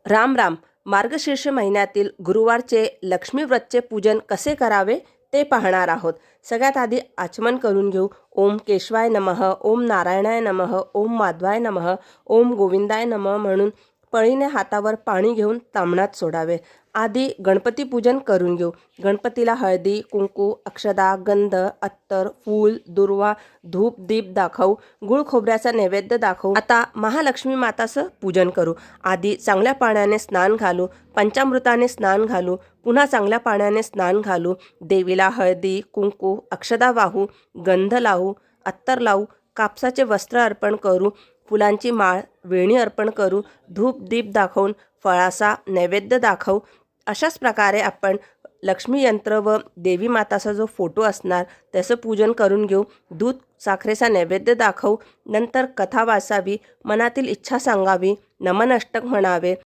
राम राम. मार्गशीर्ष महिन्यातील गुरुवारचे लक्ष्मी व्रतचे पूजन कसे करावे ते पाहणार आहोत. सगळ्यात आधी आचमन करून घेऊ. ओम केशवाय नमः, ओम नारायणाय नमः, ओम माधवाय नमः, ओम गोविंदाय नमः म्हणून पळीने हातावर पाणी घेऊन तामणात सोडावे. आधी गणपती पूजन करून घेऊ. गणपतीला हळदी, कुंकू, अक्षदा, गंध, अत्तर, फूल, दुर्वा, धूप, दीप दाखवू. गुळ खोबऱ्याचा नैवेद्य दाखवू. आता महालक्ष्मी माताचं पूजन करू. आधी चांगल्या पाण्याने स्नान घालू. पंचामृताने स्नान घालू. पुन्हा चांगल्या पाण्याने स्नान घालू. देवीला हळदी, कुंकू, अक्षदा वाहू, गंध लावू, अत्तर लावू, कापसाचे वस्त्र अर्पण करू, फुलांची माळ, वेणी अर्पण करू, धूप दीप दाखवून फळाचा नैवेद्य दाखवू. अशाच प्रकारे आपण लक्ष्मी यंत्र व देवी माताचा जो फोटो असणार त्याचं पूजन करून घेऊ. दूध साखरेचा नैवेद्य दाखवू. नंतर कथा वाचावी, मनातील इच्छा सांगावी, नमन अष्टक म्हणावे.